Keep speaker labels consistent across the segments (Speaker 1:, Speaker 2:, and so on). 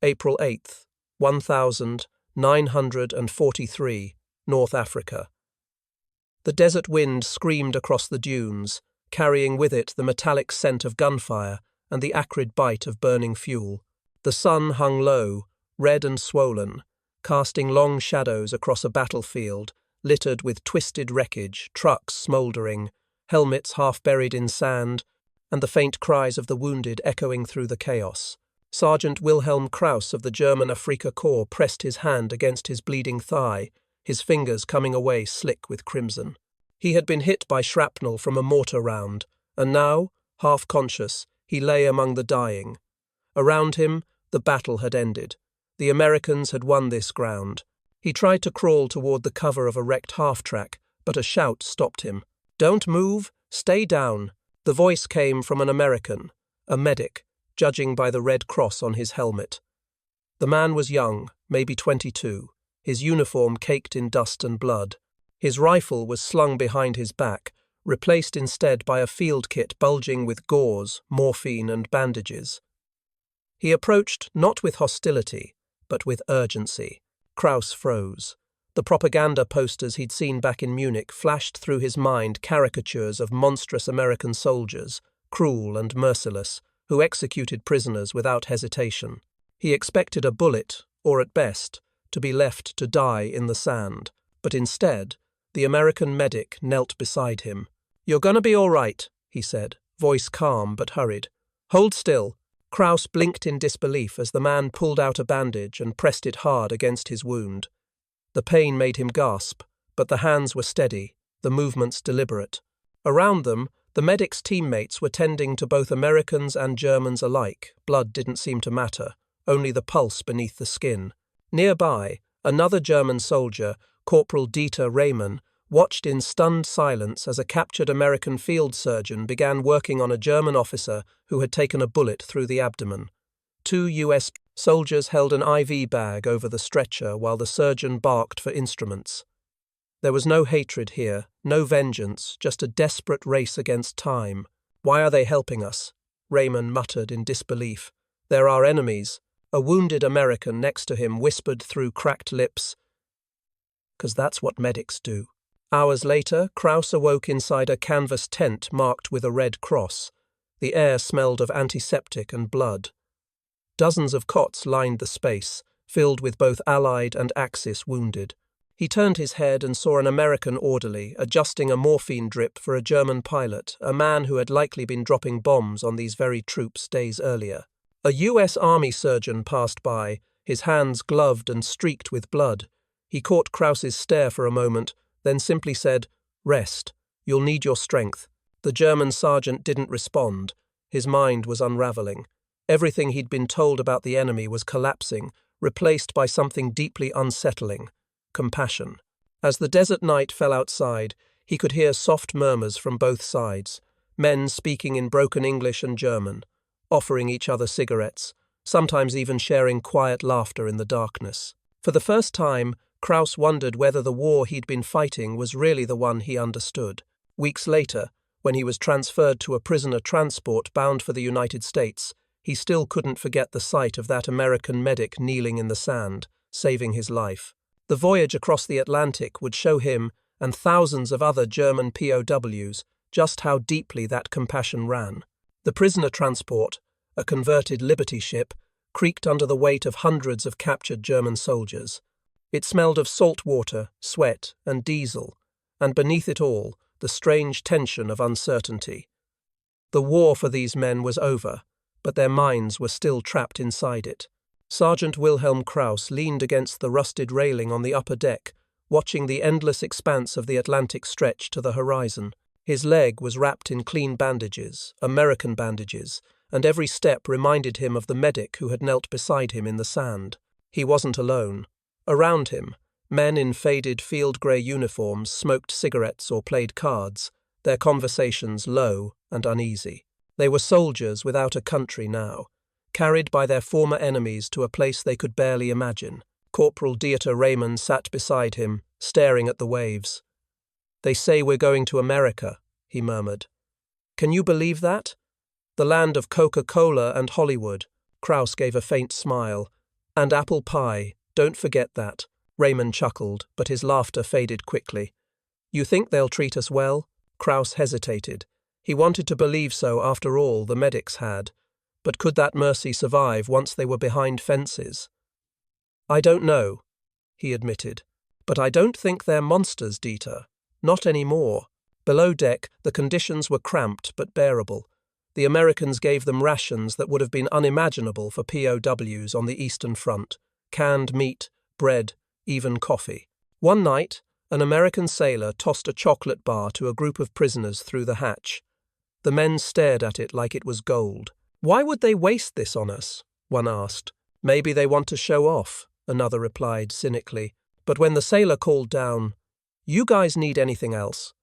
Speaker 1: April 8th, 1943, North Africa. The desert wind screamed across the dunes, carrying with it the metallic scent of gunfire and the acrid bite of burning fuel. The sun hung low, red and swollen, casting long shadows across a battlefield littered with twisted wreckage, trucks smouldering, helmets half buried in sand, and the faint cries of the wounded echoing through the chaos. Sergeant Wilhelm Kraus of the German Afrika Korps pressed his hand against his bleeding thigh, his fingers coming away slick with crimson. He had been hit by shrapnel from a mortar round, and now, half conscious, he lay among the dying. Around him, the battle had ended. The Americans had won this ground. He tried to crawl toward the cover of a wrecked half-track, but a shout stopped him. "Don't move! Stay down!" The voice came from an American, a medic, judging by the red cross on his helmet. The man was young, maybe 22, his uniform caked in dust and blood. His rifle was slung behind his back, replaced instead by a field kit bulging with gauze, morphine and bandages. He approached not with hostility, but with urgency. Kraus froze. The propaganda posters he'd seen back in Munich flashed through his mind caricatures of monstrous American soldiers, cruel and merciless, who executed prisoners without hesitation. He expected a bullet, or at best, to be left to die in the sand, but instead, the American medic knelt beside him. "You're gonna be all right," he said, voice calm but hurried. "Hold still." Kraus blinked in disbelief as the man pulled out a bandage and pressed it hard against his wound. The pain made him gasp, but the hands were steady, the movements deliberate. Around them, the medic's teammates were tending to both Americans and Germans alike. Blood didn't seem to matter, only the pulse beneath the skin. Nearby, another German soldier, Corporal Dieter Rehmann, watched in stunned silence as a captured American field surgeon began working on a German officer who had taken a bullet through the abdomen. 2 U.S. soldiers held an IV bag over the stretcher while the surgeon barked for instruments. There was no hatred here, no vengeance, just a desperate race against time. "Why are they helping us?" Raymond muttered in disbelief. "They're our enemies." A wounded American next to him whispered through cracked lips, "'Cause that's what medics do." Hours later, Kraus awoke inside a canvas tent marked with a red cross. The air smelled of antiseptic and blood. Dozens of cots lined the space, filled with both Allied and Axis wounded. He turned his head and saw an American orderly adjusting a morphine drip for a German pilot, a man who had likely been dropping bombs on these very troops days earlier. A U.S. Army surgeon passed by, his hands gloved and streaked with blood. He caught Kraus's stare for a moment, then simply said, "Rest. You'll need your strength." The German sergeant didn't respond. His mind was unraveling. Everything he'd been told about the enemy was collapsing, replaced by something deeply unsettling. Compassion. As the desert night fell outside, he could hear soft murmurs from both sides, men speaking in broken English and German, offering each other cigarettes, sometimes even sharing quiet laughter in the darkness. For the first time, Kraus wondered whether the war he'd been fighting was really the one he understood. Weeks later, when he was transferred to a prisoner transport bound for the United States, he still couldn't forget the sight of that American medic kneeling in the sand, saving his life. The voyage across the Atlantic would show him, and thousands of other German POWs, just how deeply that compassion ran. The prisoner transport, a converted Liberty ship, creaked under the weight of hundreds of captured German soldiers. It smelled of salt water, sweat, and diesel, and beneath it all, the strange tension of uncertainty. The war for these men was over, but their minds were still trapped inside it. Sergeant Wilhelm Kraus leaned against the rusted railing on the upper deck, watching the endless expanse of the Atlantic stretch to the horizon. His leg was wrapped in clean bandages, American bandages, and every step reminded him of the medic who had knelt beside him in the sand. He wasn't alone. Around him, men in faded field grey uniforms smoked cigarettes or played cards, their conversations low and uneasy. They were soldiers without a country now, carried by their former enemies to a place they could barely imagine. Corporal Dieter Rehmann sat beside him, staring at the waves. "They say we're going to America," he murmured. "Can you believe that? The land of Coca-Cola and Hollywood." Kraus gave a faint smile. And apple pie, don't forget that. Raymond chuckled, but his laughter faded quickly. You think they'll treat us well? Kraus hesitated. He wanted to believe so after all the medics had. But could that mercy survive once they were behind fences? I don't know, he admitted. But I don't think they're monsters, Dieter. Not anymore. Below deck, the conditions were cramped but bearable. The Americans gave them rations that would have been unimaginable for POWs on the Eastern Front. Canned meat, bread, even coffee. One night, an American sailor tossed a chocolate bar to a group of prisoners through the hatch. The men stared at it like it was gold. Why would they waste this on us? One asked. Maybe they want to show off, another replied cynically. But when the sailor called down, You guys need anything else?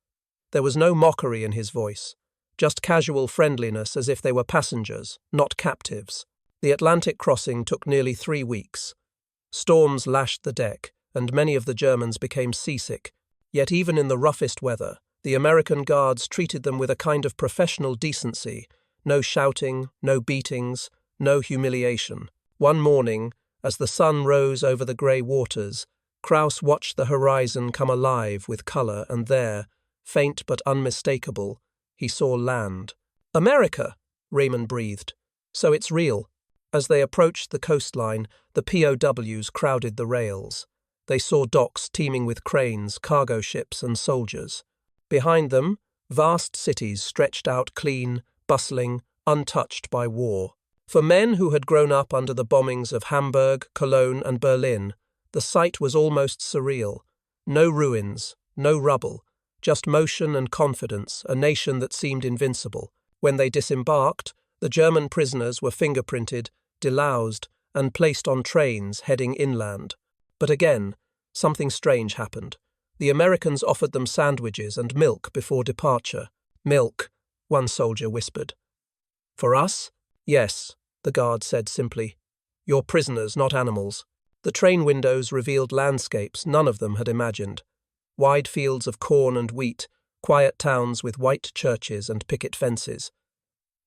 Speaker 1: There was no mockery in his voice, just casual friendliness as if they were passengers, not captives. The Atlantic crossing took nearly 3 weeks. Storms lashed the deck, and many of the Germans became seasick. Yet even in the roughest weather, the American guards treated them with a kind of professional decency. No shouting, no beatings, no humiliation. One morning, as the sun rose over the grey waters, Kraus watched the horizon come alive with colour, and there, faint but unmistakable, he saw land. America, Raymond breathed. So it's real. As they approached the coastline, the POWs crowded the rails. They saw docks teeming with cranes, cargo ships, and soldiers. Behind them, vast cities stretched out clean, bustling, untouched by war. For men who had grown up under the bombings of Hamburg, Cologne, and Berlin, the sight was almost surreal. No ruins, no rubble, just motion and confidence, a nation that seemed invincible. When they disembarked, the German prisoners were fingerprinted, deloused, and placed on trains heading inland. But again, something strange happened. The Americans offered them sandwiches and milk before departure. Milk, one soldier whispered. For us? Yes, the guard said simply. You're prisoners, not animals. The train windows revealed landscapes none of them had imagined. Wide fields of corn and wheat, quiet towns with white churches and picket fences.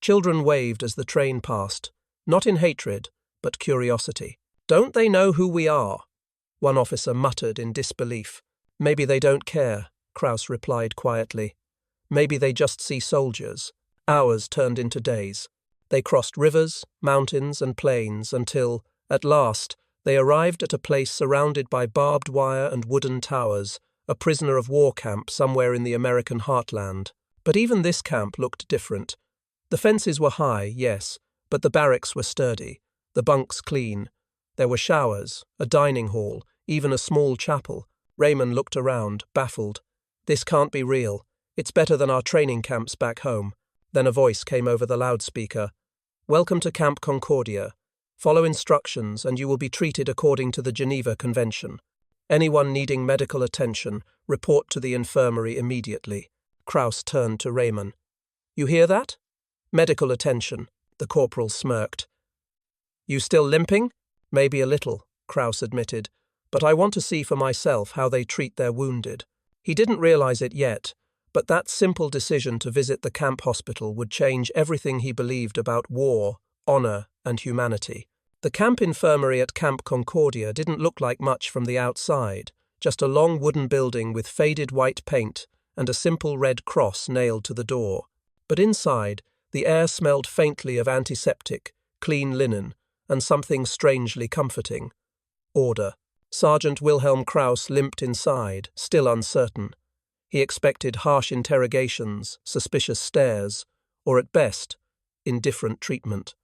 Speaker 1: Children waved as the train passed, not in hatred, but curiosity. Don't they know who we are? One officer muttered in disbelief. Maybe they don't care, Kraus replied quietly. Maybe they just see soldiers. Hours turned into days. They crossed rivers, mountains, and plains until, at last, they arrived at a place surrounded by barbed wire and wooden towers, a prisoner of war camp somewhere in the American heartland. But even this camp looked different. The fences were high, yes, but the barracks were sturdy, the bunks clean. There were showers, a dining hall, even a small chapel. Raymond looked around, baffled. This can't be real. It's better than our training camps back home. Then a voice came over the loudspeaker. Welcome to Camp Concordia. Follow instructions and you will be treated according to the Geneva Convention. Anyone needing medical attention, report to the infirmary immediately. Kraus turned to Raymond. You hear that? Medical attention, the corporal smirked. You still limping? Maybe a little, Kraus admitted, but I want to see for myself how they treat their wounded. He didn't realize it yet, but that simple decision to visit the camp hospital would change everything he believed about war, honor, and humanity. The camp infirmary at Camp Concordia didn't look like much from the outside, just a long wooden building with faded white paint and a simple red cross nailed to the door. But inside, the air smelled faintly of antiseptic, clean linen, and something strangely comforting. Order. Sergeant Wilhelm Kraus limped inside, still uncertain. He expected harsh interrogations, suspicious stares, or at best, indifferent treatment.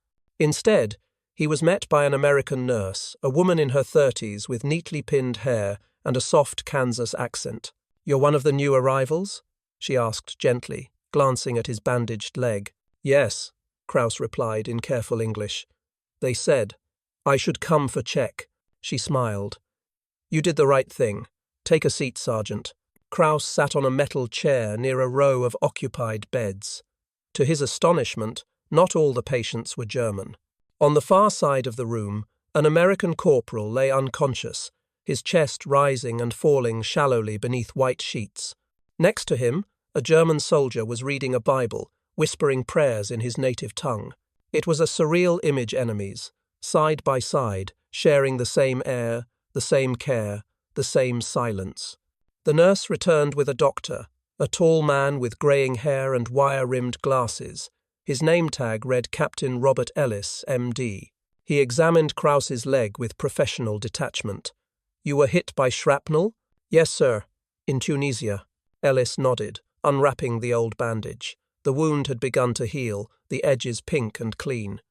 Speaker 1: Instead, he was met by an American nurse, a woman in her 30s with neatly pinned hair and a soft Kansas accent. You're one of the new arrivals? She asked gently, glancing at his bandaged leg. Yes, Kraus replied in careful English. They said, I should come for check. She smiled. You did the right thing. Take a seat, Sergeant. Kraus sat on a metal chair near a row of occupied beds. To his astonishment, not all the patients were German. On the far side of the room, an American corporal lay unconscious, his chest rising and falling shallowly beneath white sheets. Next to him, a German soldier was reading a Bible, whispering prayers in his native tongue. It was a surreal image, enemies, side by side, sharing the same air, the same care, the same silence. The nurse returned with a doctor, a tall man with greying hair and wire-rimmed glasses. His name tag read Captain Robert Ellis, M.D. He examined Kraus's leg with professional detachment. "You were hit by shrapnel?" "Yes, sir. In Tunisia." Ellis nodded, unwrapping the old bandage. The wound had begun to heal, the edges pink and clean.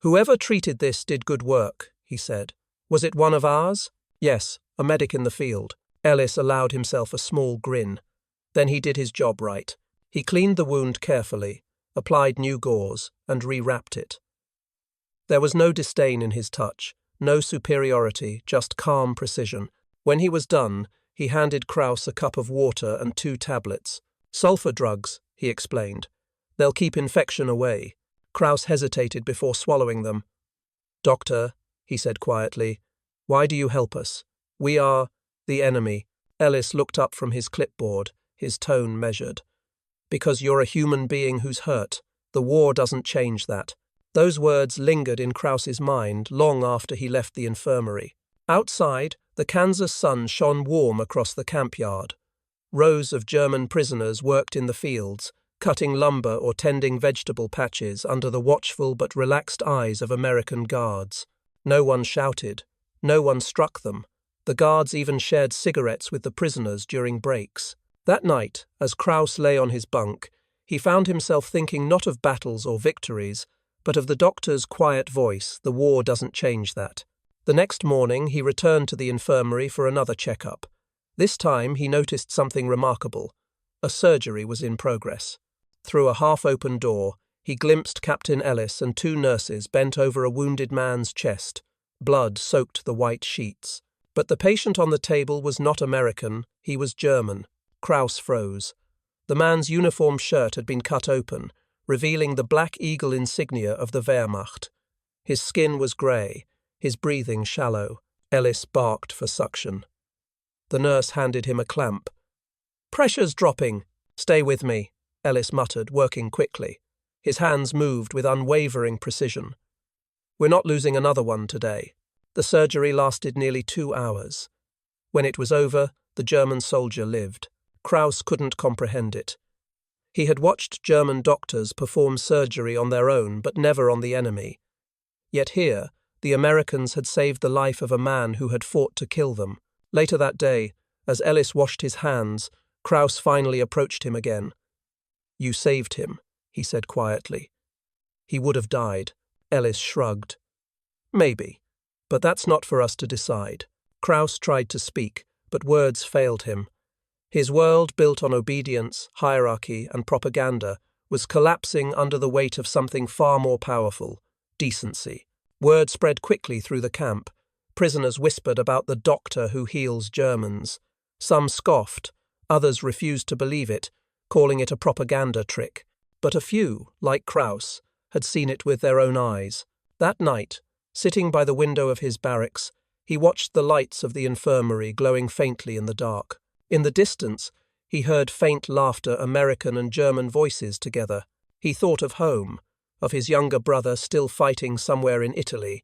Speaker 1: "Whoever treated this did good work," he said. "Was it one of ours?" "Yes, a medic in the field." Ellis allowed himself a small grin. Then he did his job right. He cleaned the wound carefully, applied new gauze, and rewrapped it. There was no disdain in his touch, no superiority, just calm precision. When he was done, he handed Kraus a cup of water and 2 tablets. "Sulfur drugs," he explained. "They'll keep infection away." Kraus hesitated before swallowing them. "Doctor," he said quietly, "why do you help us? We are the enemy." Ellis looked up from his clipboard, his tone measured. "Because you're a human being who's hurt. The war doesn't change that." Those words lingered in Kraus's mind long after he left the infirmary. Outside, the Kansas sun shone warm across the camp yard. Rows of German prisoners worked in the fields, cutting lumber or tending vegetable patches under the watchful but relaxed eyes of American guards. No one shouted. No one struck them. The guards even shared cigarettes with the prisoners during breaks. That night, as Kraus lay on his bunk, he found himself thinking not of battles or victories, but of the doctor's quiet voice, "The war doesn't change that." The next morning he returned to the infirmary for another checkup. This time he noticed something remarkable. A surgery was in progress. Through a half-open door, he glimpsed Captain Ellis and 2 nurses bent over a wounded man's chest. Blood soaked the white sheets. But the patient on the table was not American, he was German. Kraus froze. The man's uniform shirt had been cut open, revealing the Black Eagle insignia of the Wehrmacht. His skin was grey, his breathing shallow. Ellis barked for suction. The nurse handed him a clamp. "Pressure's dropping." "Stay with me," Ellis muttered, working quickly. His hands moved with unwavering precision. "We're not losing another one today." The surgery lasted nearly 2 hours. When it was over, the German soldier lived. Kraus couldn't comprehend it. He had watched German doctors perform surgery on their own, but never on the enemy. Yet here, the Americans had saved the life of a man who had fought to kill them. Later that day, as Ellis washed his hands, Kraus finally approached him again. "You saved him," he said quietly. "He would have died." Ellis shrugged. "Maybe. But that's not for us to decide." Kraus tried to speak, but words failed him. His world, built on obedience, hierarchy, and propaganda, was collapsing under the weight of something far more powerful: decency. Word spread quickly through the camp. Prisoners whispered about the doctor who heals Germans. Some scoffed, others refused to believe it, calling it a propaganda trick. But a few, like Kraus, had seen it with their own eyes. That night, sitting by the window of his barracks, he watched the lights of the infirmary glowing faintly in the dark. In the distance, he heard faint laughter, American and German voices together. He thought of home, of his younger brother still fighting somewhere in Italy,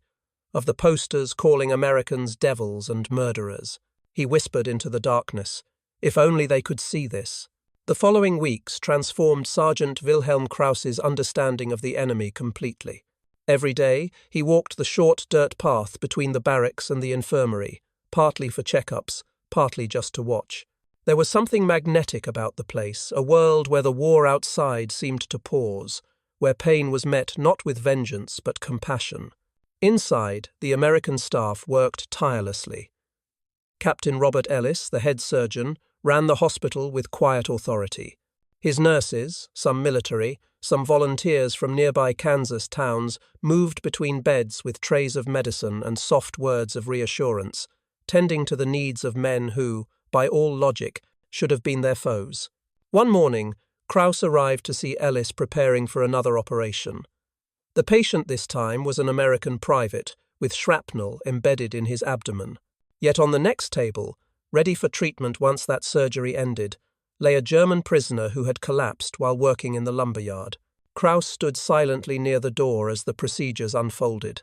Speaker 1: of the posters calling Americans devils and murderers. He whispered into the darkness, if only they could see this. The following weeks transformed Sergeant Wilhelm Kraus's understanding of the enemy completely. Every day, he walked the short dirt path between the barracks and the infirmary, partly for checkups, partly just to watch. There was something magnetic about the place, a world where the war outside seemed to pause, where pain was met not with vengeance but compassion. Inside, the American staff worked tirelessly. Captain Robert Ellis, the head surgeon, ran the hospital with quiet authority. His nurses, some military, some volunteers from nearby Kansas towns, moved between beds with trays of medicine and soft words of reassurance, tending to the needs of men who, by all logic, should have been their foes. One morning, Kraus arrived to see Ellis preparing for another operation. The patient this time was an American private, with shrapnel embedded in his abdomen. Yet on the next table, ready for treatment once that surgery ended, lay a German prisoner who had collapsed while working in the lumberyard. Kraus stood silently near the door as the procedures unfolded.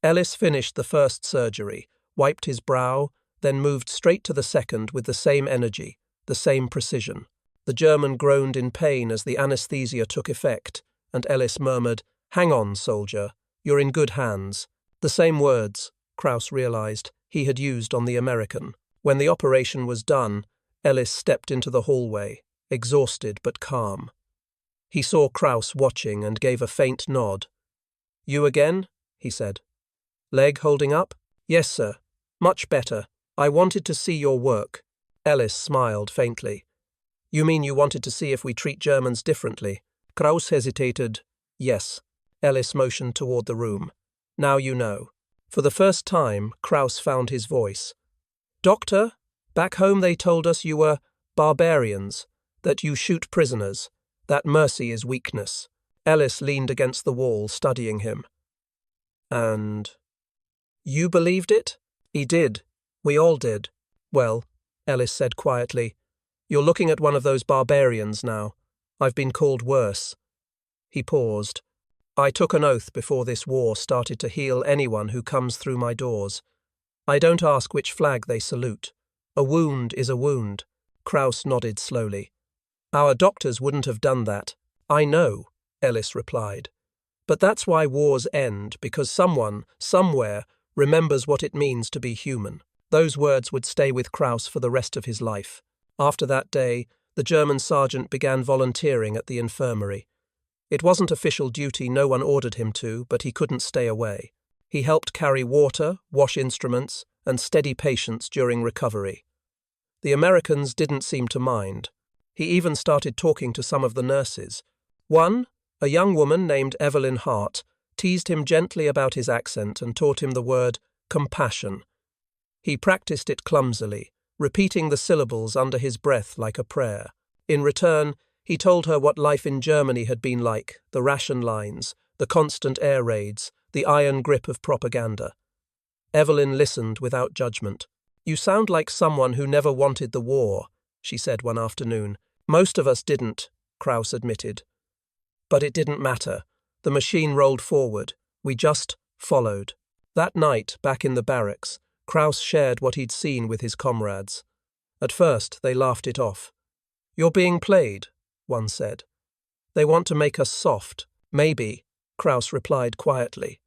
Speaker 1: Ellis finished the first surgery, wiped his brow, then moved straight to the second with the same energy, the same precision. The German groaned in pain as the anesthesia took effect, and Ellis murmured, "Hang on, soldier. You're in good hands." The same words, Kraus realized, he had used on the American. When the operation was done, Ellis stepped into the hallway, exhausted but calm. He saw Kraus watching and gave a faint nod. "You again?" he said. "Leg holding up?" "Yes, sir. Much better. I wanted to see your work." Ellis smiled faintly. "You mean you wanted to see if we treat Germans differently?" Kraus hesitated. "Yes." Ellis motioned toward the room. "Now you know." For the first time, Kraus found his voice. "Doctor, back home they told us you were barbarians, that you shoot prisoners, that mercy is weakness." Ellis leaned against the wall, studying him. "And you believed it?" "He did. We all did." "Well," Ellis said quietly, "you're looking at one of those barbarians now. I've been called worse." He paused. "I took an oath before this war started to heal anyone who comes through my doors. I don't ask which flag they salute. A wound is a wound." Kraus nodded slowly. "Our doctors wouldn't have done that." "I know," Ellis replied. "But that's why wars end, because someone, somewhere, remembers what it means to be human." Those words would stay with Kraus for the rest of his life. After that day, the German sergeant began volunteering at the infirmary. It wasn't official duty, no one ordered him to, but he couldn't stay away. He helped carry water, wash instruments, and steady patients during recovery. The Americans didn't seem to mind. He even started talking to some of the nurses. One, a young woman named Evelyn Hart, teased him gently about his accent and taught him the word compassion. He practiced it clumsily, repeating the syllables under his breath like a prayer. In return, he told her what life in Germany had been like, the ration lines, the constant air raids, the iron grip of propaganda. Evelyn listened without judgment. "You sound like someone who never wanted the war," she said one afternoon. "Most of us didn't," Kraus admitted. "But it didn't matter. The machine rolled forward. We just followed." That night, back in the barracks, Kraus shared what he'd seen with his comrades. At first, they laughed it off. "You're being played," one said. "They want to make us soft." "Maybe," Kraus replied quietly.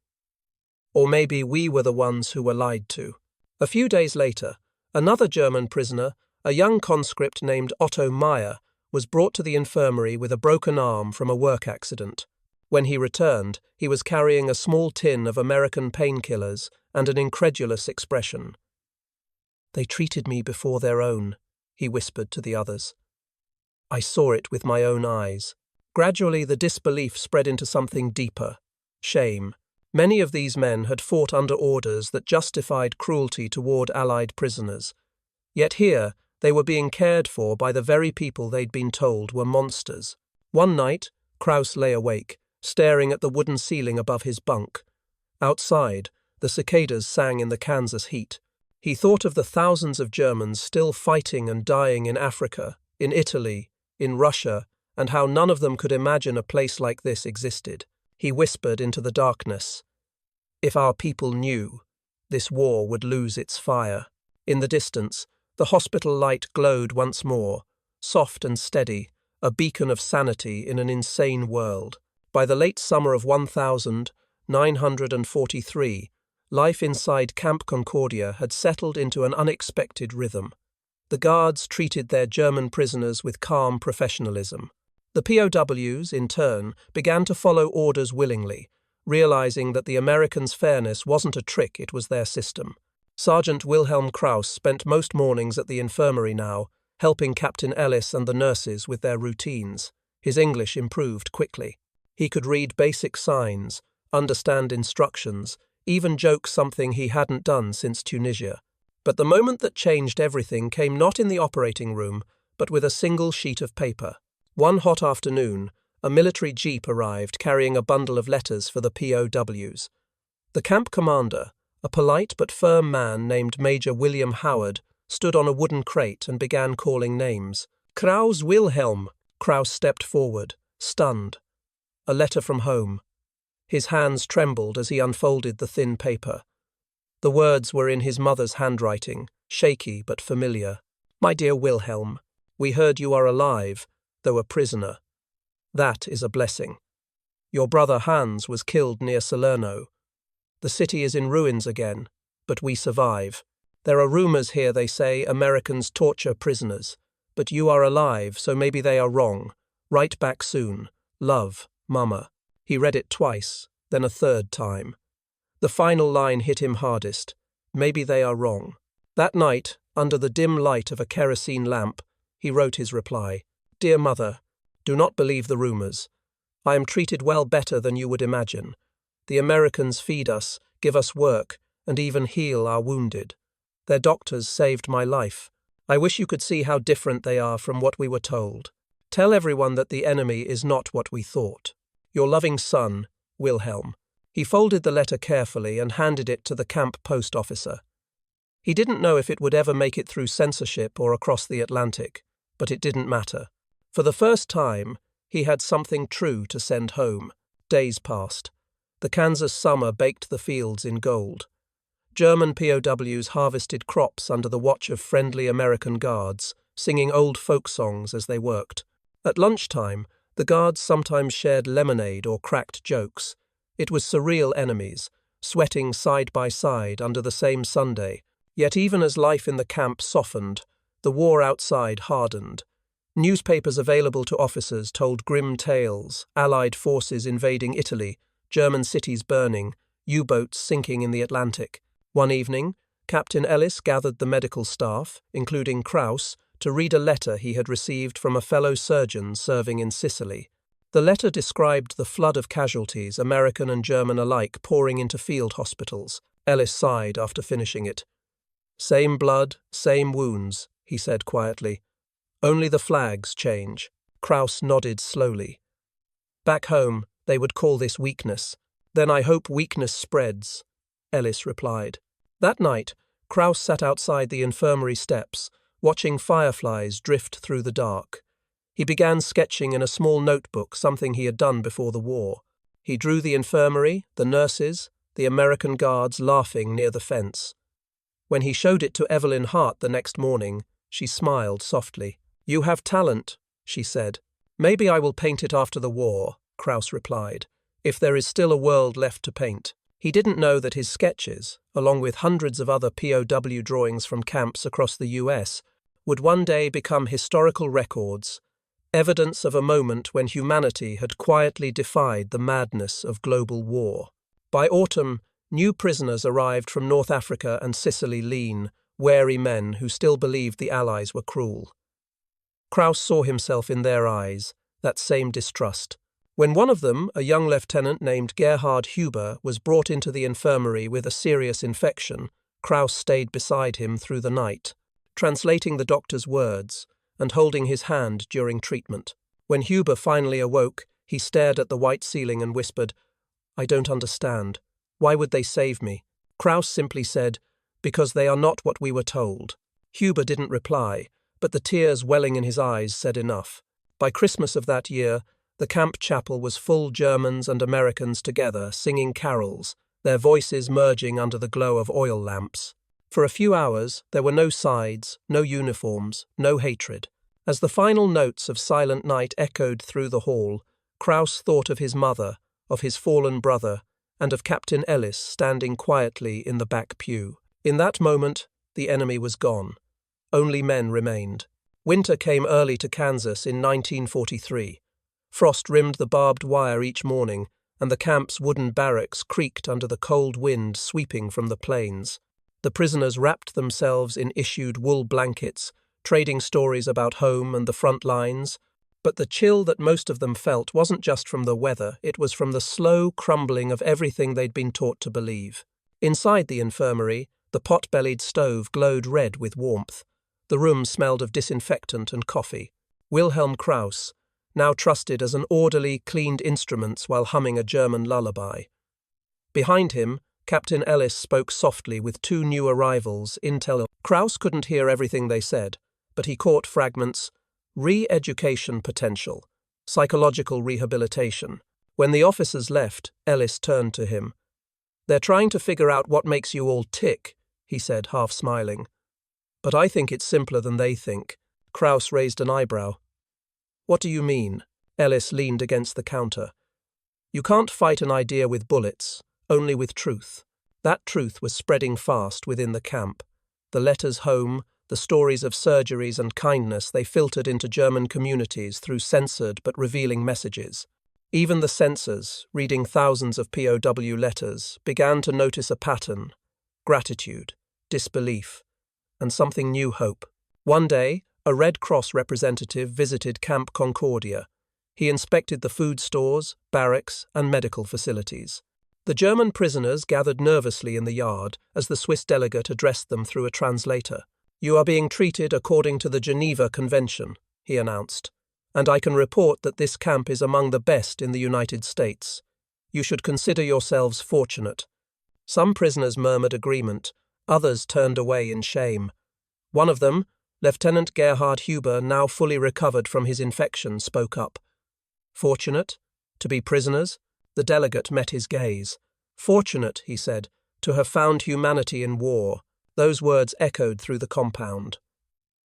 Speaker 1: "Or maybe we were the ones who were lied to." A few days later, another German prisoner, a young conscript named Otto Meyer, was brought to the infirmary with a broken arm from a work accident. When he returned, he was carrying a small tin of American painkillers and an incredulous expression. "They treated me before their own," he whispered to the others. "I saw it with my own eyes." Gradually, the disbelief spread into something deeper: shame. Many of these men had fought under orders that justified cruelty toward Allied prisoners. Yet here, they were being cared for by the very people they'd been told were monsters. One night, Kraus lay awake, staring at the wooden ceiling above his bunk. Outside, the cicadas sang in the Kansas heat. He thought of the thousands of Germans still fighting and dying in Africa, in Italy, in Russia, and how none of them could imagine a place like this existed. He whispered into the darkness, "If our people knew, this war would lose its fire." In the distance, the hospital light glowed once more, soft and steady, a beacon of sanity in an insane world. By the late summer of 1943, life inside Camp Concordia had settled into an unexpected rhythm. The guards treated their German prisoners with calm professionalism. The POWs, in turn, began to follow orders willingly, realizing that the Americans' fairness wasn't a trick, it was their system. Sergeant Wilhelm Kraus spent most mornings at the infirmary now, helping Captain Ellis and the nurses with their routines. His English improved quickly. He could read basic signs, understand instructions, even joke something he hadn't done since Tunisia. But the moment that changed everything came not in the operating room, but with a single sheet of paper. One hot afternoon, a military jeep arrived carrying a bundle of letters for the POWs. The camp commander, a polite but firm man named Major William Howard, stood on a wooden crate and began calling names. "Kraus Wilhelm." Kraus stepped forward, stunned. A letter from home. His hands trembled as he unfolded the thin paper. The words were in his mother's handwriting, shaky but familiar. "My dear Wilhelm, we heard you are alive, though a prisoner. That is a blessing. Your brother Hans was killed near Salerno. The city is in ruins again, but we survive. There are rumors here, they say, Americans torture prisoners. But you are alive, so maybe they are wrong. Write back soon. Love, Mama." He read it twice, then a third time. The final line hit him hardest. Maybe they are wrong. That night, under the dim light of a kerosene lamp, he wrote his reply. "Dear Mother, do not believe the rumors. I am treated well, better than you would imagine. The Americans feed us, give us work, and even heal our wounded. Their doctors saved my life. I wish you could see how different they are from what we were told. Tell everyone that the enemy is not what we thought. Your loving son, Wilhelm." He folded the letter carefully and handed it to the camp post officer. He didn't know if it would ever make it through censorship or across the Atlantic, but it didn't matter. For the first time, he had something true to send home. Days passed. The Kansas summer baked the fields in gold. German POWs harvested crops under the watch of friendly American guards, singing old folk songs as they worked. At lunchtime, the guards sometimes shared lemonade or cracked jokes. It was surreal enemies, sweating side by side under the same Sunday. Yet even as life in the camp softened, the war outside hardened. Newspapers available to officers told grim tales: Allied forces invading Italy, German cities burning, U-boats sinking in the Atlantic. One evening, Captain Ellis gathered the medical staff, including Kraus, to read a letter he had received from a fellow surgeon serving in Sicily. The letter described the flood of casualties, American and German alike, pouring into field hospitals. Ellis sighed after finishing it. "Same blood, same wounds," he said quietly. "Only the flags change." Kraus nodded slowly. "Back home, they would call this weakness. Then I hope weakness spreads," Ellis replied. That night, Kraus sat outside the infirmary steps, watching fireflies drift through the dark. He began sketching in a small notebook something he had done before the war. He drew the infirmary, the nurses, the American guards laughing near the fence. When he showed it to Evelyn Hart the next morning, she smiled softly. "You have talent," she said. "Maybe I will paint it after the war," Kraus replied, "if there is still a world left to paint." He didn't know that his sketches, along with hundreds of other POW drawings from camps across the US, would one day become historical records, evidence of a moment when humanity had quietly defied the madness of global war. By autumn, new prisoners arrived from North Africa and Sicily, lean, wary men who still believed the Allies were cruel. Kraus saw himself in their eyes, that same distrust. When one of them, a young lieutenant named Gerhard Huber, was brought into the infirmary with a serious infection, Kraus stayed beside him through the night, translating the doctor's words and holding his hand during treatment. When Huber finally awoke, he stared at the white ceiling and whispered, "I don't understand. Why would they save me?" Kraus simply said, "Because they are not what we were told." Huber didn't reply, but the tears welling in his eyes said enough. By Christmas of that year, the camp chapel was full Germans and Americans together, singing carols, their voices merging under the glow of oil lamps. For a few hours, there were no sides, no uniforms, no hatred. As the final notes of Silent Night echoed through the hall, Kraus thought of his mother, of his fallen brother, and of Captain Ellis standing quietly in the back pew. In that moment, the enemy was gone. Only men remained. Winter came early to Kansas in 1943. Frost rimmed the barbed wire each morning, and the camp's wooden barracks creaked under the cold wind sweeping from the plains. The prisoners wrapped themselves in issued wool blankets, trading stories about home and the front lines. But the chill that most of them felt wasn't just from the weather, it was from the slow crumbling of everything they'd been taught to believe. Inside the infirmary, the pot-bellied stove glowed red with warmth. The room smelled of disinfectant and coffee. Wilhelm Kraus, now trusted as an orderly, cleaned instruments while humming a German lullaby. Behind him, Captain Ellis spoke softly with two new arrivals, intel. Kraus couldn't hear everything they said, but he caught fragments. Re-education potential, psychological rehabilitation, When the officers left, Ellis turned to him. "They're trying to figure out what makes you all tick," he said, half smiling. "But I think it's simpler than they think." Kraus raised an eyebrow. "What do you mean?" Ellis leaned against the counter. "You can't fight an idea with bullets, only with truth." That truth was spreading fast within the camp. The letters home, the stories of surgeries and kindness, they filtered into German communities through censored but revealing messages. Even the censors, reading thousands of POW letters, began to notice a pattern: gratitude, disbelief, and something new: hope. One day, a Red Cross representative visited Camp Concordia. He inspected the food stores, barracks, and medical facilities. The German prisoners gathered nervously in the yard as the Swiss delegate addressed them through a translator. "You are being treated according to the Geneva Convention," he announced, "and I can report that this camp is among the best in the United States. You should consider yourselves fortunate." Some prisoners murmured agreement, others turned away in shame. One of them, Lieutenant Gerhard Huber, now fully recovered from his infection, spoke up. "Fortunate? To be prisoners?" The delegate met his gaze. "Fortunate," he said, "to have found humanity in war." Those words echoed through the compound.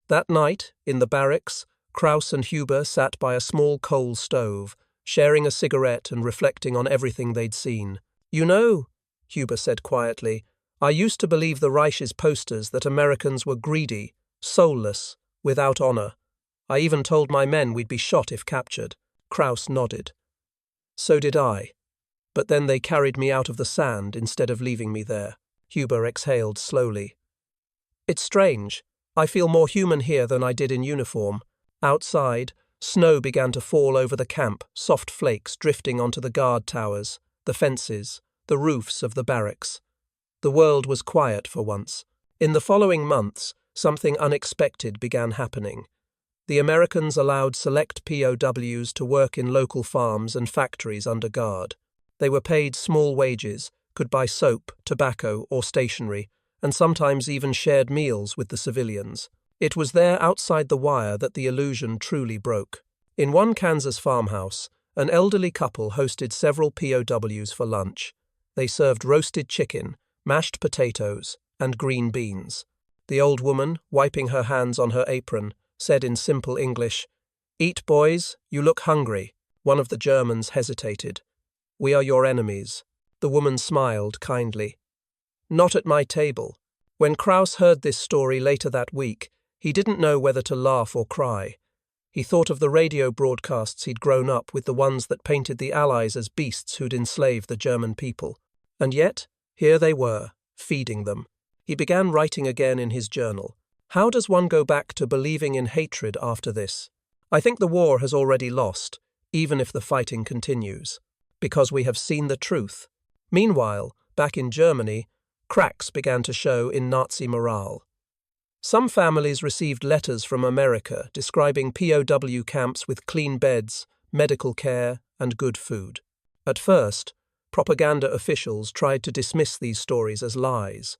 Speaker 1: That night, in the barracks, Kraus and Huber sat by a small coal stove, sharing a cigarette and reflecting on everything they'd seen. "You know," Huber said quietly, "I used to believe the Reich's posters that Americans were greedy, soulless, without honor. I even told my men we'd be shot if captured." Kraus nodded. "So did I. But then they carried me out of the sand instead of leaving me there." Huber exhaled slowly. "It's strange. I feel more human here than I did in uniform." Outside, snow began to fall over the camp, soft flakes drifting onto the guard towers, the fences, the roofs of the barracks. The world was quiet for once. In the following months, something unexpected began happening. The Americans allowed select POWs to work in local farms and factories under guard. They were paid small wages, could buy soap, tobacco, or stationery, and sometimes even shared meals with the civilians. It was there outside the wire that the illusion truly broke. In one Kansas farmhouse, an elderly couple hosted several POWs for lunch. They served roasted chicken, mashed potatoes, and green beans. The old woman, wiping her hands on her apron, said in simple English, "Eat, boys, you look hungry." One of the Germans hesitated. "We are your enemies." The woman smiled kindly. "Not at my table." When Kraus heard this story later that week, he didn't know whether to laugh or cry. He thought of the radio broadcasts he'd grown up with, the ones that painted the Allies as beasts who'd enslaved the German people. And yet, here they were, feeding them. He began writing again in his journal. How does one go back to believing in hatred after this? I think the war has already lost, even if the fighting continues, because we have seen the truth. Meanwhile, back in Germany, cracks began to show in Nazi morale. Some families received letters from America describing POW camps with clean beds, medical care, and good food. At first, propaganda officials tried to dismiss these stories as lies,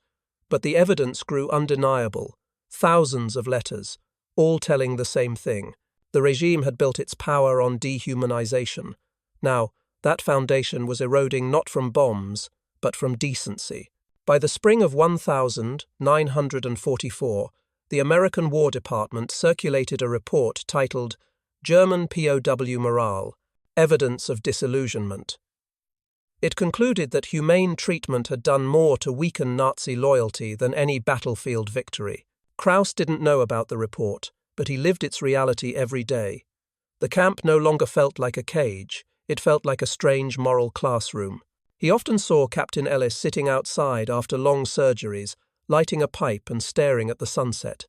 Speaker 1: but the evidence grew undeniable. Thousands of letters, all telling the same thing. The regime had built its power on dehumanization. Now, that foundation was eroding not from bombs, but from decency. By the spring of 1944, the American War Department circulated a report titled German POW Morale, Evidence of Disillusionment. It concluded that humane treatment had done more to weaken Nazi loyalty than any battlefield victory. Kraus didn't know about the report, but he lived its reality every day. The camp no longer felt like a cage, it felt like a strange moral classroom. He often saw Captain Ellis sitting outside after long surgeries, lighting a pipe and staring at the sunset.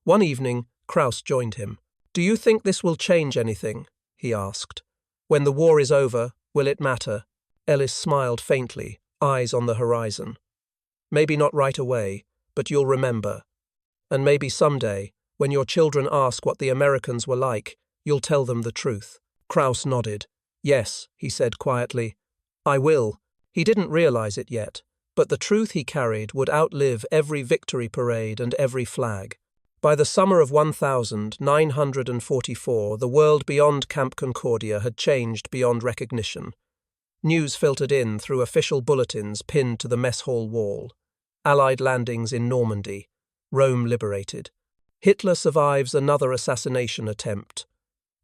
Speaker 1: One evening, Kraus joined him. "Do you think this will change anything?" he asked. "When the war is over, will it matter?" Ellis smiled faintly, eyes on the horizon. "Maybe not right away, but you'll remember. And maybe someday, when your children ask what the Americans were like, you'll tell them the truth." Kraus nodded. "Yes," he said quietly, "I will." He didn't realize it yet, but the truth he carried would outlive every victory parade and every flag. By the summer of 1944, the world beyond Camp Concordia had changed beyond recognition. News filtered in through official bulletins pinned to the mess hall wall. Allied landings in Normandy. Rome liberated. Hitler survives another assassination attempt.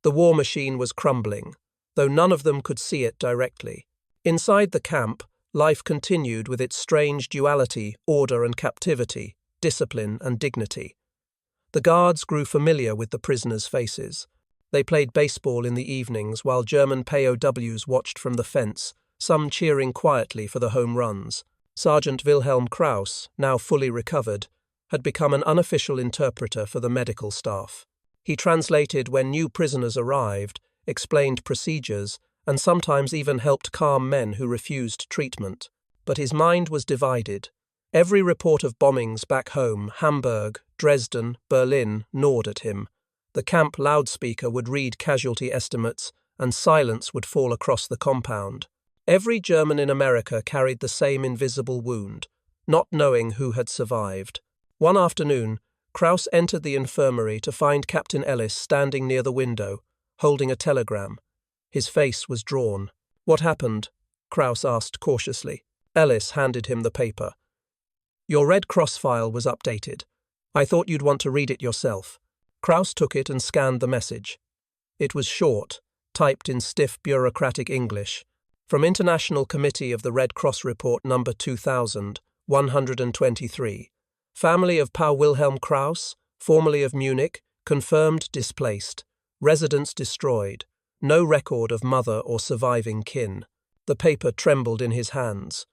Speaker 1: The war machine was crumbling, though none of them could see it directly. Inside the camp, life continued with its strange duality, order and captivity, discipline and dignity. The guards grew familiar with the prisoners' faces. They played baseball in the evenings while German POWs watched from the fence, some cheering quietly for the home runs. Sergeant Wilhelm Kraus, now fully recovered, had become an unofficial interpreter for the medical staff. He translated when new prisoners arrived, explained procedures, and sometimes even helped calm men who refused treatment. But his mind was divided. Every report of bombings back home, Hamburg, Dresden, Berlin, gnawed at him. The camp loudspeaker would read casualty estimates, and silence would fall across the compound. Every German in America carried the same invisible wound, not knowing who had survived. One afternoon, Kraus entered the infirmary to find Captain Ellis standing near the window, holding a telegram. His face was drawn. "What happened?" Kraus asked cautiously. Ellis handed him the paper. "Your Red Cross file was updated. I thought you'd want to read it yourself." Kraus took it and scanned the message. It was short, typed in stiff bureaucratic English. From International Committee of the Red Cross Report number 2123. Family of POW Wilhelm Kraus, formerly of Munich, confirmed displaced. Residence destroyed. No record of mother or surviving kin. The paper trembled in his hands.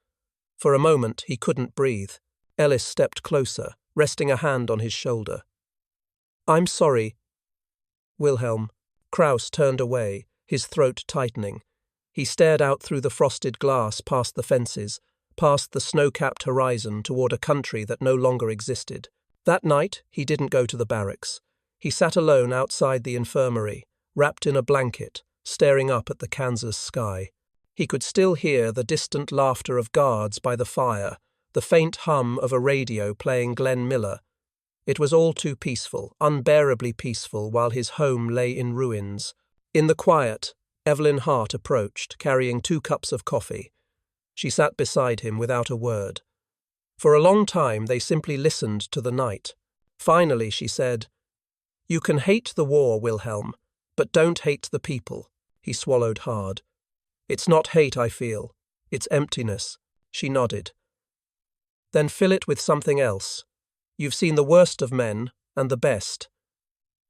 Speaker 1: For a moment he couldn't breathe. Ellis stepped closer, resting a hand on his shoulder. "I'm sorry, Wilhelm." Kraus turned away, his throat tightening. He stared out through the frosted glass past the fences, past the snow-capped horizon toward a country that no longer existed. That night, he didn't go to the barracks. He sat alone outside the infirmary, wrapped in a blanket, staring up at the Kansas sky. He could still hear the distant laughter of guards by the fire, the faint hum of a radio playing Glenn Miller. It was all too peaceful, unbearably peaceful, while his home lay in ruins. In the quiet, Evelyn Hart approached, carrying 2 cups of coffee. She sat beside him without a word. For a long time they simply listened to the night. Finally she said, "You can hate the war, Wilhelm, but don't hate the people." He swallowed hard. "It's not hate I feel. It's emptiness." She nodded. "Then fill it with something else. You've seen the worst of men, and the best.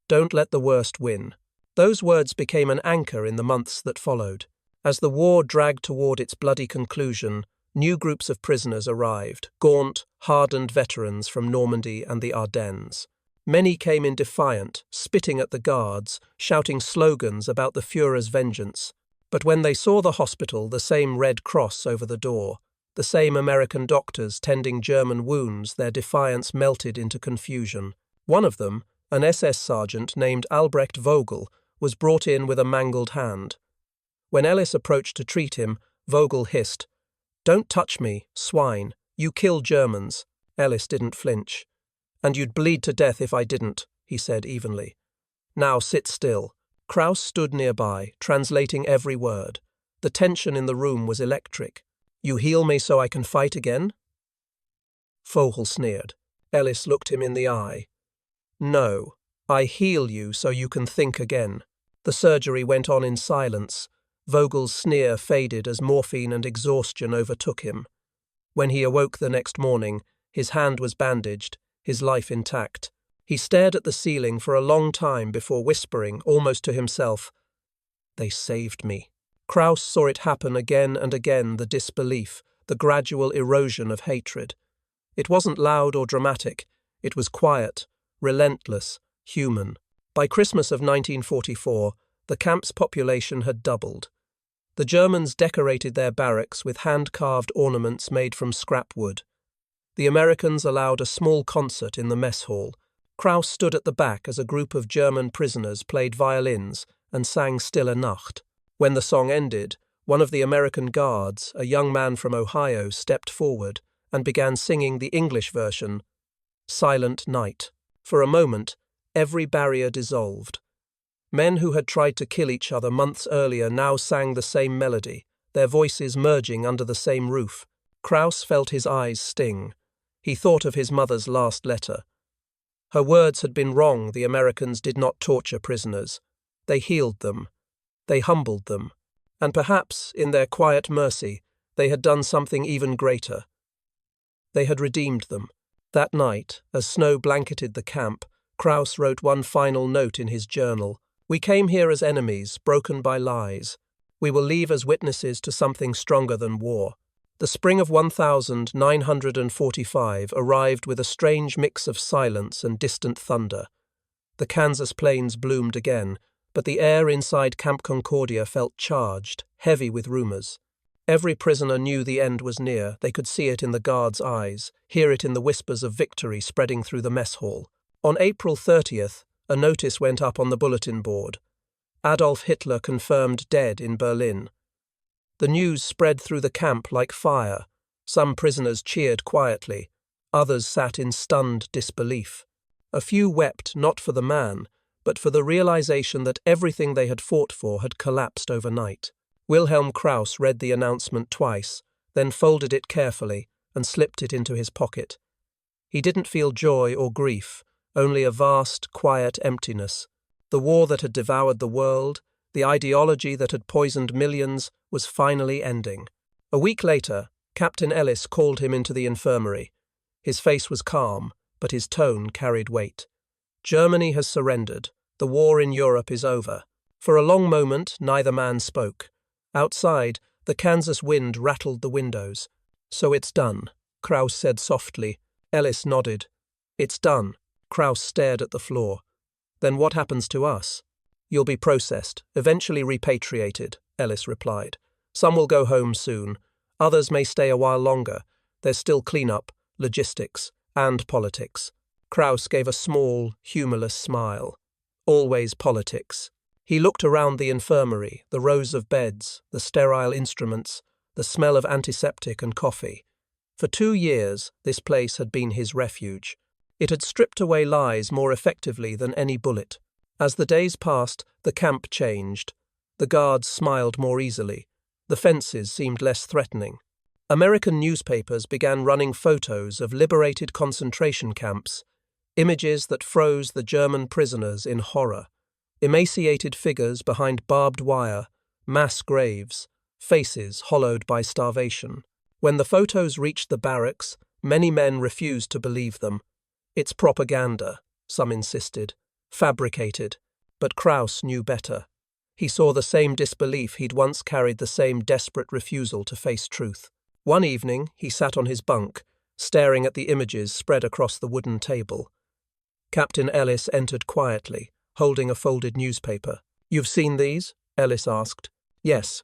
Speaker 1: Don't let the worst win." Those words became an anchor in the months that followed. As the war dragged toward its bloody conclusion, new groups of prisoners arrived, gaunt, hardened veterans from Normandy and the Ardennes. Many came in defiant, spitting at the guards, shouting slogans about the Führer's vengeance. But when they saw the hospital, the same Red Cross over the door, the same American doctors tending German wounds, their defiance melted into confusion. One of them, an SS sergeant named Albrecht Vogel, was brought in with a mangled hand. When Ellis approached to treat him, Vogel hissed, "Don't touch me, swine. You kill Germans." Ellis didn't flinch. "And you'd bleed to death if I didn't," he said evenly. "Now sit still." Kraus stood nearby, translating every word. The tension in the room was electric. "You heal me so I can fight again?" Vogel sneered. Ellis looked him in the eye. "No, I heal you so you can think again." The surgery went on in silence. Vogel's sneer faded as morphine and exhaustion overtook him. When he awoke the next morning, his hand was bandaged, his life intact. He stared at the ceiling for a long time before whispering, almost to himself, "They saved me." Kraus saw it happen again and again, the disbelief, the gradual erosion of hatred. It wasn't loud or dramatic. It was quiet, relentless, human. By Christmas of 1944, the camp's population had doubled. The Germans decorated their barracks with hand-carved ornaments made from scrap wood. The Americans allowed a small concert in the mess hall. Kraus stood at the back as a group of German prisoners played violins and sang Stille Nacht. When the song ended, one of the American guards, a young man from Ohio, stepped forward and began singing the English version, Silent Night. For a moment, every barrier dissolved. Men who had tried to kill each other months earlier now sang the same melody, their voices merging under the same roof. Kraus felt his eyes sting. He thought of his mother's last letter. Her words had been wrong. The Americans did not torture prisoners. They healed them. They humbled them. And perhaps, in their quiet mercy, they had done something even greater. They had redeemed them. That night, as snow blanketed the camp, Kraus wrote one final note in his journal. "We came here as enemies, broken by lies. We will leave as witnesses to something stronger than war." The spring of 1945 arrived with a strange mix of silence and distant thunder. The Kansas plains bloomed again, but the air inside Camp Concordia felt charged, heavy with rumors. Every prisoner knew the end was near. They could see it in the guards' eyes, hear it in the whispers of victory spreading through the mess hall. On April 30th, a notice went up on the bulletin board. Adolf Hitler confirmed dead in Berlin. The news spread through the camp like fire. Some prisoners cheered quietly. Others sat in stunned disbelief. A few wept not for the man, but for the realization that everything they had fought for had collapsed overnight. Wilhelm Kraus read the announcement twice, then folded it carefully and slipped it into his pocket. He didn't feel joy or grief, only a vast, quiet emptiness. The war that had devoured the world, the ideology that had poisoned millions, was finally ending. A week later, Captain Ellis called him into the infirmary. His face was calm, but his tone carried weight. "Germany has surrendered. The war in Europe is over." For a long moment, neither man spoke. Outside, the Kansas wind rattled the windows. "So it's done," Kraus said softly. Ellis nodded. "It's done." Kraus stared at the floor. "Then what happens to us?" "You'll be processed, eventually repatriated," Ellis replied. "Some will go home soon. Others may stay a while longer. There's still cleanup, logistics, and politics." Kraus gave a small, humorless smile. "Always politics." He looked around the infirmary, the rows of beds, the sterile instruments, the smell of antiseptic and coffee. For 2 years, this place had been his refuge. It had stripped away lies more effectively than any bullet. As the days passed, the camp changed. The guards smiled more easily. The fences seemed less threatening. American newspapers began running photos of liberated concentration camps, images that froze the German prisoners in horror. Emaciated figures behind barbed wire, mass graves, faces hollowed by starvation. When the photos reached the barracks, many men refused to believe them. "It's propaganda," some insisted. "Fabricated." But Kraus knew better. He saw the same disbelief he'd once carried, the same desperate refusal to face truth. One evening, he sat on his bunk, staring at the images spread across the wooden table. Captain Ellis entered quietly, holding a folded newspaper. "You've seen these?" Ellis asked. "Yes."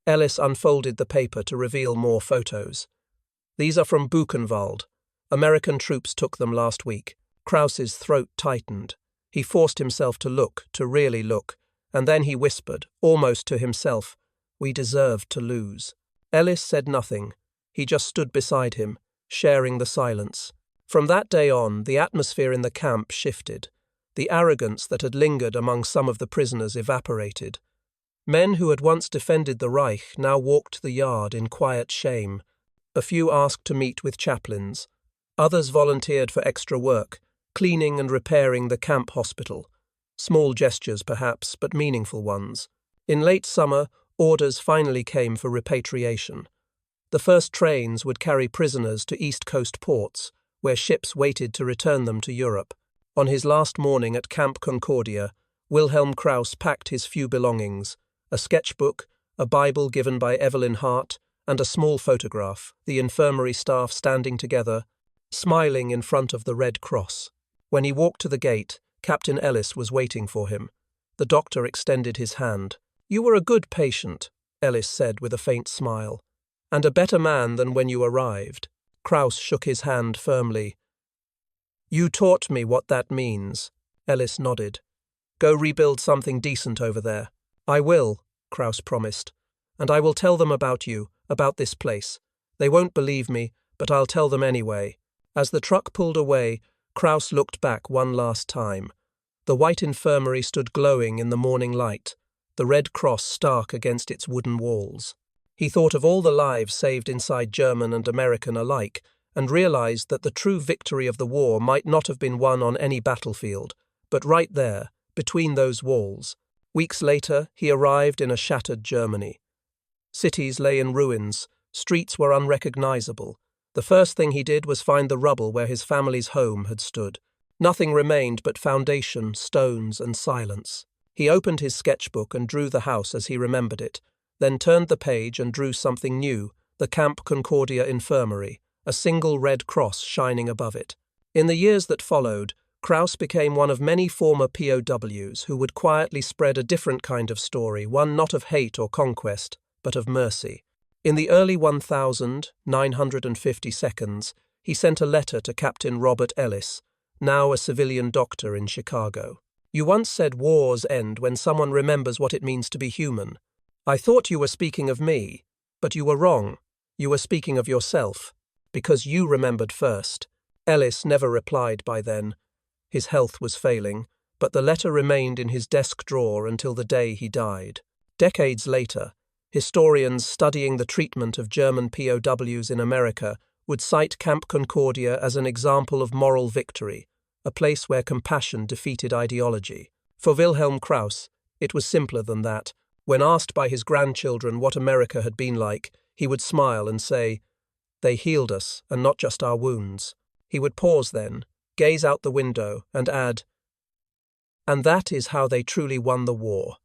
Speaker 1: Ellis unfolded the paper to reveal more photos. "These are from Buchenwald. American troops took them last week." Kraus's throat tightened. He forced himself to look, to really look, and then he whispered, almost to himself, "We deserved to lose." Ellis said nothing. He just stood beside him, sharing the silence. From that day on, the atmosphere in the camp shifted. The arrogance that had lingered among some of the prisoners evaporated. Men who had once defended the Reich now walked the yard in quiet shame. A few asked to meet with chaplains. Others volunteered for extra work, cleaning and repairing the camp hospital. Small gestures, perhaps, but meaningful ones. In late summer, orders finally came for repatriation. The first trains would carry prisoners to East Coast ports, where ships waited to return them to Europe. On his last morning at Camp Concordia, Wilhelm Kraus packed his few belongings: a sketchbook, a Bible given by Evelyn Hart, and a small photograph, the infirmary staff standing together, smiling in front of the Red Cross. When he walked to the gate, Captain Ellis was waiting for him. The doctor extended his hand. "You were a good patient," Ellis said with a faint smile, "and a better man than when you arrived." Kraus shook his hand firmly. "You taught me what that means." Ellis nodded. "Go rebuild something decent over there." "I will," Kraus promised. "And I will tell them about you, about this place. They won't believe me, but I'll tell them anyway." As the truck pulled away, Kraus looked back one last time. The white infirmary stood glowing in the morning light, the Red Cross stark against its wooden walls. He thought of all the lives saved inside German and American alike, and realized that the true victory of the war might not have been won on any battlefield, but right there, between those walls. Weeks later, he arrived in a shattered Germany. Cities lay in ruins, streets were unrecognizable. The first thing he did was find the rubble where his family's home had stood. Nothing remained but foundation, stones, and silence. He opened his sketchbook and drew the house as he remembered it, then turned the page and drew something new, the Camp Concordia infirmary, a single red cross shining above it. In the years that followed, Kraus became one of many former POWs who would quietly spread a different kind of story, one not of hate or conquest, but of mercy. In the early 1952, he sent a letter to Captain Robert Ellis, now a civilian doctor in Chicago. "You once said wars end when someone remembers what it means to be human. I thought you were speaking of me, but you were wrong. You were speaking of yourself, because you remembered first." Ellis never replied by then. His health was failing, but the letter remained in his desk drawer until the day he died. Decades later, historians studying the treatment of German POWs in America would cite Camp Concordia as an example of moral victory, a place where compassion defeated ideology. For Wilhelm Kraus, it was simpler than that. When asked by his grandchildren what America had been like, he would smile and say, "They healed us, and not just our wounds." He would pause then, gaze out the window, and add, "And that is how they truly won the war."